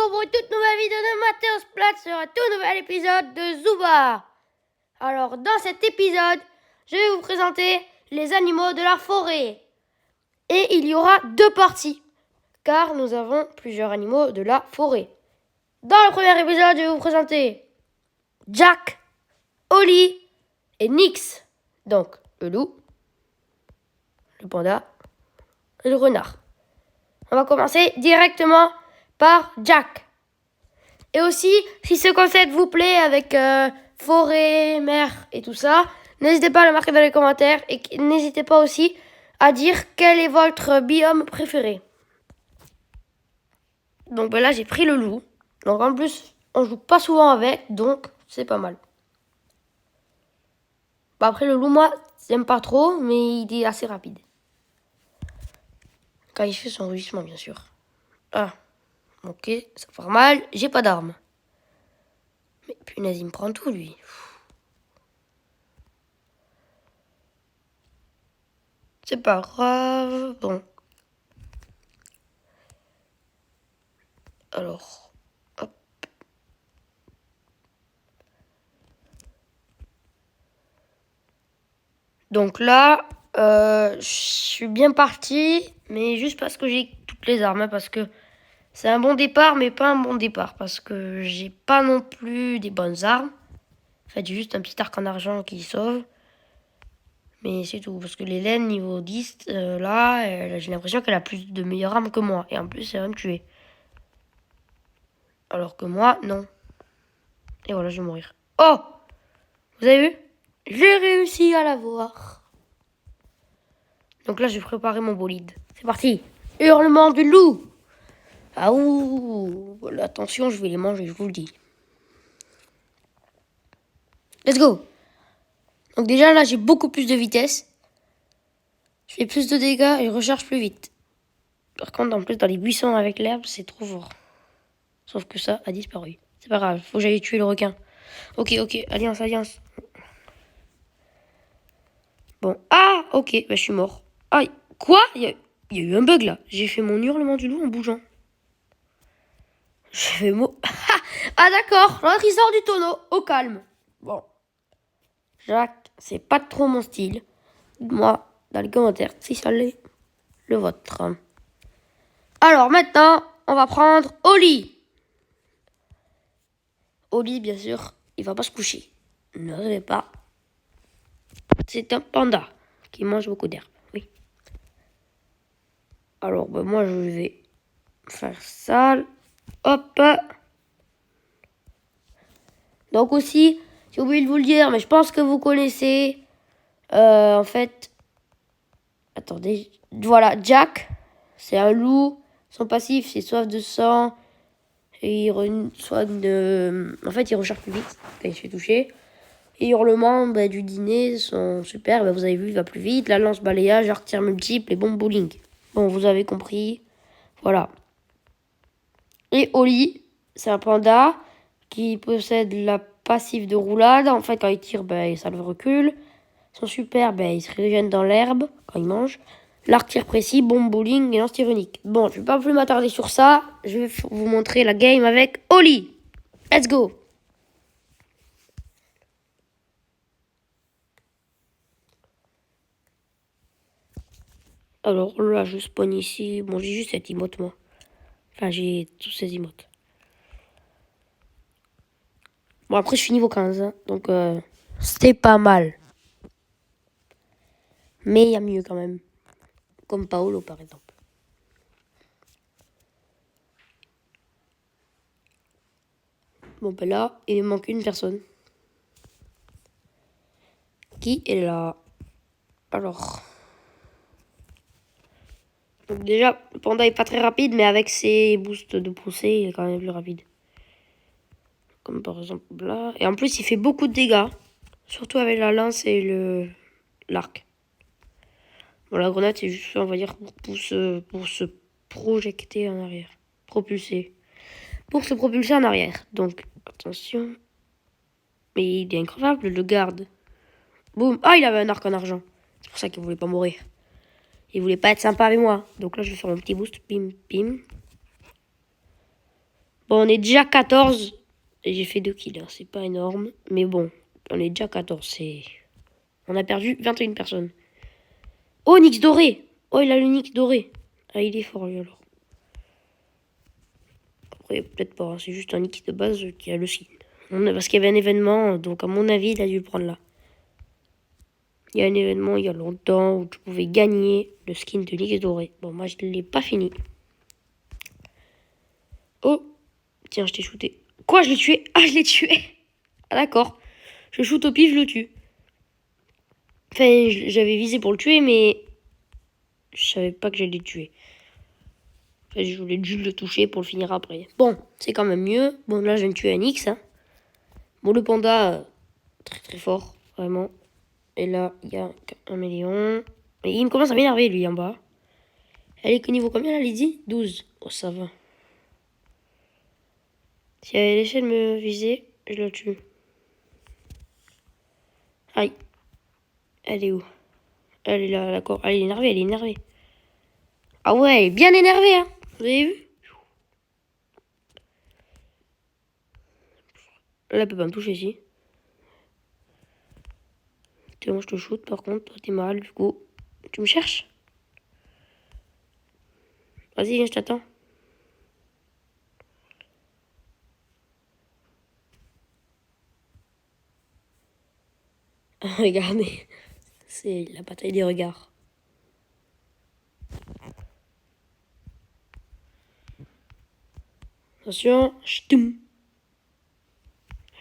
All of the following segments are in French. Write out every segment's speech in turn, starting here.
retour pour une toute nouvelle vidéo de Mathéos Plate sur un tout nouvel épisode de Zooba. Alors dans cet épisode, je vais vous présenter les animaux de la forêt. Et il y aura deux parties, car nous avons plusieurs animaux de la forêt. Dans le premier épisode, je vais vous présenter Jack, Oli et Nix. Donc le loup, le panda et le renard. On va commencer directement par Jack. Et aussi, si ce concept vous plaît avec forêt, mer et tout ça, n'hésitez pas à le marquer dans les commentaires et n'hésitez pas aussi à dire quel est votre biome préféré. Donc là, j'ai pris le loup. Donc en plus, on joue pas souvent avec, donc c'est pas mal. Après, le loup, moi, j'aime pas trop, mais il est assez rapide. Quand il fait son rugissement, bien sûr. Ah, ok, ça fait mal. J'ai pas d'arme. Mais punaise, il me prend tout, lui. C'est pas grave. Bon. Alors, hop. Donc là, je suis bien parti, mais juste parce que j'ai toutes les armes, hein, parce que c'est un bon départ, mais pas un bon départ, parce que j'ai pas non plus des bonnes armes. En fait, j'ai juste un petit arc en argent qui sauve. Mais c'est tout, parce que l'Hélène, niveau 10, là, j'ai l'impression qu'elle a plus de meilleures armes que moi. Et en plus, elle va me tuer. Alors que moi, non. Et voilà, je vais mourir. Oh! Vous avez vu? J'ai réussi à l'avoir. Donc là, je vais préparer mon bolide. C'est parti. Hurlement du loup. Ah ouh. Attention, je vais les manger, je vous le dis. Let's go. Donc déjà, là, j'ai beaucoup plus de vitesse. Je fais plus de dégâts et je recharge plus vite. Par contre, en plus, dans les buissons avec l'herbe, c'est trop fort. Sauf que ça a disparu. C'est pas grave, faut que j'aille tuer le requin. Ok, alliance. Bon, ah, ok, bah, je suis mort. Aïe, quoi? Il y a eu un bug là. J'ai fait mon hurlement du loup en bougeant. J'ai fait mot. Ah d'accord, l'autre il sort du tonneau, au calme. Bon, Jacques, c'est pas trop mon style. Dites-moi dans les commentaires si ça l'est le vôtre. Alors maintenant, on va prendre Oli. Oli, bien sûr, il va pas se coucher. Ne rêvez pas. C'est un panda qui mange beaucoup d'herbe, oui. Alors, ben, moi, je vais faire ça. Hop. Donc aussi, j'ai oublié de vous le dire, mais je pense que vous connaissez. En fait, attendez. Voilà, Jack, c'est un loup. Son passif, c'est soif de sang. Et en fait, il recharge plus vite quand il se fait toucher. Et hurlements du dîner sont super. Vous avez vu, il va plus vite. La lance balayage, arc tir multiple et bombe bowling. Bon, vous avez compris. Voilà. Et Oli, c'est un panda qui possède la passive de roulade. En fait, quand il tire, ça le recule. Son super, il se régène dans l'herbe quand il mange. L'arc tir précis, bombe bowling et lance tir unique. Bon, je ne vais pas plus m'attarder sur ça. Je vais vous montrer la game avec Oli. Let's go! Alors là, je spawn ici. Bon, j'ai juste cette emote, moi. Enfin, j'ai tous ces emotes. Bon, après, je suis niveau 15, hein, donc c'était pas mal. Mais il y a mieux quand même. Comme Paolo, par exemple. Bon, là, il me manque une personne. Qui est là? Alors... Donc déjà, le panda est pas très rapide, mais avec ses boosts de poussée, il est quand même plus rapide. Comme par exemple là. Et en plus, il fait beaucoup de dégâts. Surtout avec la lance et l'arc. Bon, la grenade, c'est juste, on va dire, pour se projeter en arrière. Propulser. Pour se propulser en arrière. Donc, attention. Mais il est incroyable, le garde. Boum. Ah, il avait un arc en argent. C'est pour ça qu'il voulait pas mourir. Il voulait pas être sympa avec moi. Donc là, je vais faire mon petit boost. Bim, bim. Bon, on est déjà 14. Et j'ai fait 2 kills. Hein. C'est pas énorme. Mais bon, on est déjà 14. On a perdu 21 personnes. Oh, Nyx doré. Oh, il a le Nyx doré. Ah, il est fort, lui, alors. Après, peut-être pas. Hein. C'est juste un Nyx de base qui a le skin. Parce qu'il y avait un événement. Donc, à mon avis, il a dû le prendre là. Il y a un événement il y a longtemps où tu pouvais gagner le skin de Nyx doré. Bon, moi, je ne l'ai pas fini. Oh, tiens, je t'ai shooté. Quoi, je l'ai tué? Ah, je l'ai tué. Ah, d'accord. Je shoot au pif, je le tue. Enfin, j'avais visé pour le tuer, mais je savais pas que j'allais le tuer. Enfin, je voulais juste le toucher pour le finir après. Bon, c'est quand même mieux. Bon, là, je viens de tuer un X. Hein. Bon, le panda, très très fort, vraiment. Et là, il y a un million. Et il me commence à m'énerver, lui, en bas. Elle est que niveau combien, là, Lydie? 12. Oh, ça va. Si elle essaie de me viser, je la tue. Aïe. Elle est où? Elle est là, d'accord. Elle est énervée, elle est énervée. Ah ouais, elle est bien énervée, hein. Vous avez vu? Là, elle peut pas me toucher ici. Moi, je te shoot, par contre. Toi, t'es mal, du coup. Tu me cherches? Vas-y, viens, je t'attends. Regardez. C'est la bataille des regards. Attention. Ch'toum.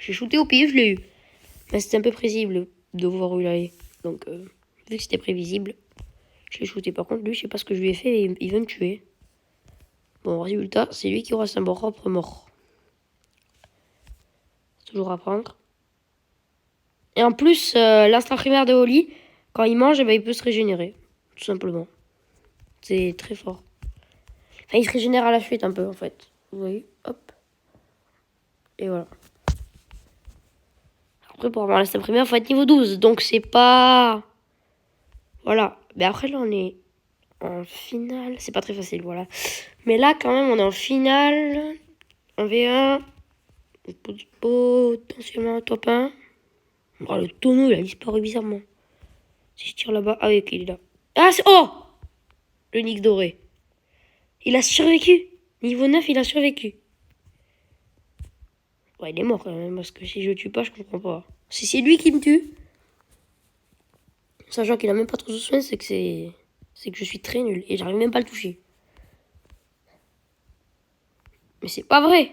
J'ai shooté au pif, je l'ai eu. Mais c'était un peu prévisible de voir où il allait. Donc, vu que c'était prévisible, je l'ai shooté. Par contre, lui, je sais pas ce que je lui ai fait, il veut me tuer. Bon, résultat, c'est lui qui aura sa propre mort. C'est toujours à prendre. Et en plus, l'instinct primaire de Oli, quand il mange, eh ben, il peut se régénérer. Tout simplement. C'est très fort. Enfin, il se régénère à la suite un peu, en fait. Vous voyez? Hop. Et voilà. Après, pour avoir l'instinct primaire, il faut être niveau 12. Donc, c'est pas... Voilà. Mais après, là, on est en finale. C'est pas très facile, voilà. Mais là, quand même, on est en finale. En V1. Potentiellement un top 1. Oh, le tonneau, il a disparu bizarrement. Si je tire là-bas... Ah oui, ok, il est là. Ah, c'est... Oh! Le Nyx doré. Il a survécu. Niveau 9, il a survécu. Ouais, il est mort quand même, parce que si je le tue pas, je comprends pas. Si c'est lui qui me tue, sachant qu'il a même pas trop de soins, c'est que je suis très nul et j'arrive même pas à le toucher. Mais c'est pas vrai.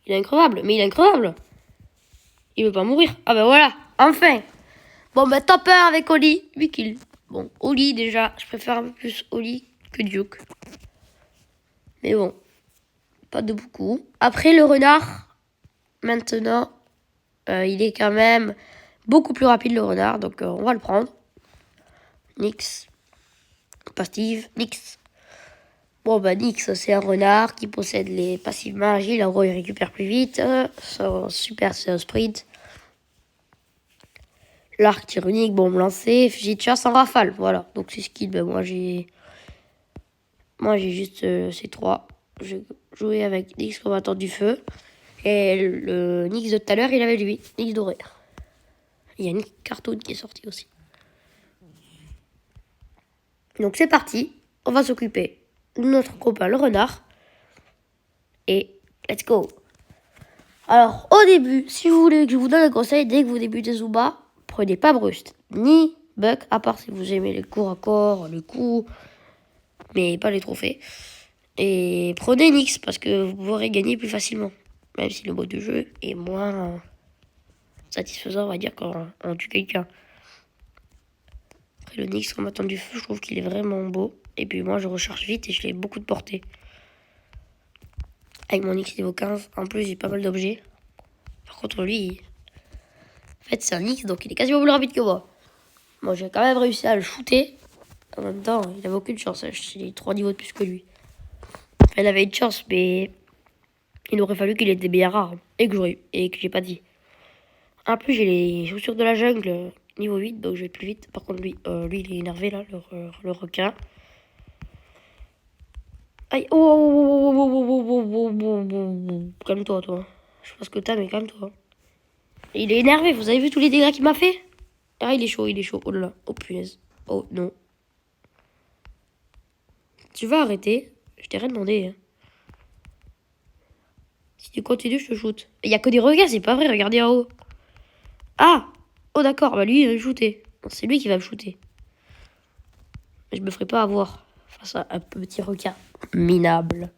Il est increvable, mais il est increvable. Il veut pas mourir. Ah ben voilà, enfin. Bon ben top 1 avec Oli, 8 kills. Bon, Oli déjà, je préfère un peu plus Oli que Duke. Mais bon, pas de beaucoup. Après le renard, maintenant, il est quand même beaucoup plus rapide le renard, donc on va le prendre. Nyx. Pas Steve, Nyx. Bon bah Nyx, c'est un renard qui possède les passivement agiles. En gros, il récupère plus vite. Son super, c'est un sprint. L'arc tir unique, bombe lancée, fusil de chasse en rafale. Voilà, donc c'est skill. Ben moi j'ai juste ces trois. Je jouais avec Nyx combattant du feu. Et le Nyx de tout à l'heure, il avait lui, Nyx doré. Il y a une cartoon qui est sortie aussi. Donc c'est parti, on va s'occuper de notre copain le renard. Et let's go. Alors au début, si vous voulez que je vous donne un conseil, dès que vous débutez Zooba, prenez pas Brust, ni Buck, à part si vous aimez les cours à corps, le coup, mais pas les trophées. Et prenez Nyx parce que vous pourrez gagner plus facilement. Même si le mode de jeu est moins satisfaisant, on va dire, quand on tue quelqu'un. Après le Nyx combattant du feu, je trouve qu'il est vraiment beau. Et puis moi je recharge vite et je l'ai beaucoup de portée. Avec mon Nyx niveau 15, en plus j'ai pas mal d'objets. Par contre lui, en fait c'est un Nyx donc il est quasiment plus rapide que moi. Moi j'ai quand même réussi à le shooter. En même temps, il avait aucune chance. J'ai 3 niveaux de plus que lui. Enfin, il avait une chance, mais il aurait fallu qu'il ait des bien rares et que j'ai pas dit. En plus j'ai les chaussures de la jungle niveau 8, donc je vais plus vite. Par contre lui il est énervé là, le requin. Aïe, oh, oh, oh, oh, oh, oh, oh, oh, oh, oh, oh. calme-toi, toi. Je sais pas ce que t'as, mais calme-toi. Il est énervé, vous avez vu tous les dégâts qu'il m'a fait? Ah, il est chaud, il est chaud. Oh là là, oh punaise. Oh non. Tu vas arrêter? Je t'ai rien demandé. Hein. Si tu continues, je te shoot. Il y a que des regards, c'est pas vrai, regardez en haut. Ah! Oh d'accord, bah lui, il va me shooter. C'est lui qui va me shooter. Je me ferai pas avoir face à un petit requin minable.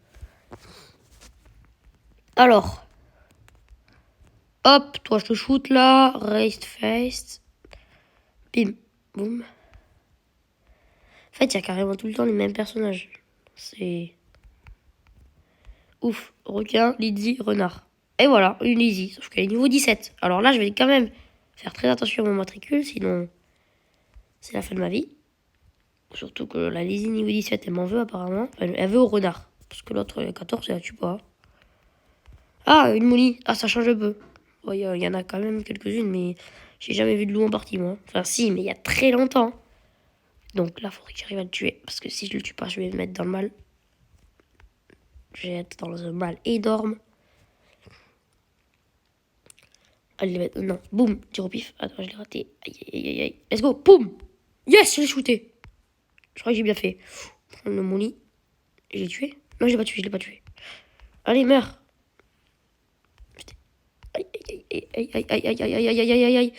Alors. Hop, toi je te shoot là. Raised face. Bim. Boum. En fait, il y a carrément tout le temps les mêmes personnages. C'est... Ouf. Requin, Lizzie, renard. Et voilà, une Lizzie. Sauf qu'elle est niveau 17. Alors là, je vais quand même faire très attention à mon matricule. Sinon, c'est la fin de ma vie. Surtout que la Lizzie niveau 17, elle m'en veut apparemment. Elle veut au renard. Parce que l'autre, 14, elle la tue pas. Ah, une moulie. Ah, ça change un peu. Il y en a quand même quelques-unes, mais j'ai jamais vu de loup en partie, moi. Enfin, si, mais il y a très longtemps. Donc là, il faudrait que j'arrive à le tuer. Parce que si je le tue pas, je vais me mettre dans le mal. Je vais être dans un mal énorme. Allez, non. Boum. Tir au pif. Attends, je l'ai raté. Aïe, aïe, aïe, aïe. Let's go. Boum. Yes, je l'ai shooté. Je crois que j'ai bien fait. Prendre le molly. J'ai tué. Non, je l'ai pas tué, je l'ai pas tué. Allez, meurs. Aïe, aïe, aïe, aïe, aïe, aïe, aïe, aïe, aïe, aïe, aïe, aïe.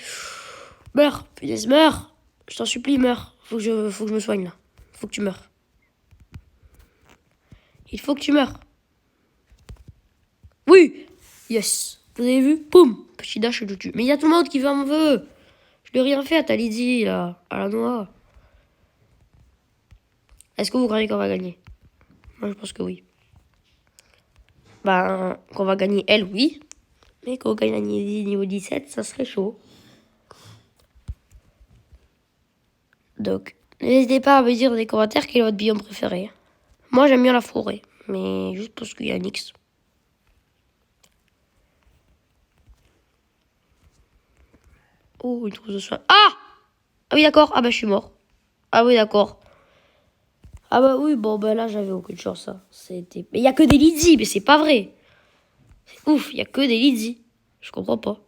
Meurs. Punaise, meurs. Je t'en supplie, meurs. Faut que je me soigne, là. Faut que tu meurs. Il faut que tu meurs. Oui. Yes. Vous avez vu? Boum. Petit dash, je le tue. Mais il y a tout le monde qui veut m'en veut. Je lui ai rien fait à ta Lydie, là. À la noix. Est-ce que vous croyez qu'on va gagner? Moi, je pense que oui. Ben, qu'on va gagner elle, oui. Mais qu'on gagne la niveau 17, ça serait chaud. Donc, n'hésitez pas à me dire dans les commentaires quel est votre biome préféré. Moi, j'aime bien la forêt. Mais juste parce qu'il y a un X. Oh, une trousse de soin. Ah! Ah oui, d'accord. Ah bah, je suis mort. Ah oui, d'accord. Ah bah oui, bon, bah là, j'avais aucune chance. Hein. C'était... Mais il n'y a que des Lydie, mais c'est pas vrai. C'est ouf, il n'y a que des Lydie. Je comprends pas.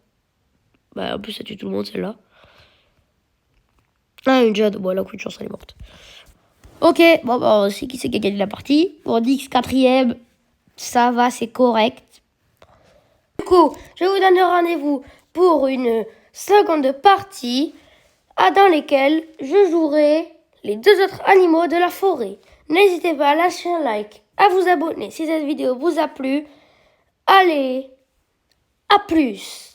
Bah, en plus, ça tue tout le monde, celle-là. Ah, une Jade. Bon, elle a aucune chance, elle est morte. Ok, bon, bah, on sait qui c'est qui a gagné la partie. On dit que 4ème, ça va, c'est correct. Du coup, je vous donne rendez-vous pour une seconde partie dans laquelle je jouerai les 2 autres animaux de la forêt. N'hésitez pas à lâcher un like, à vous abonner si cette vidéo vous a plu. Allez, à plus!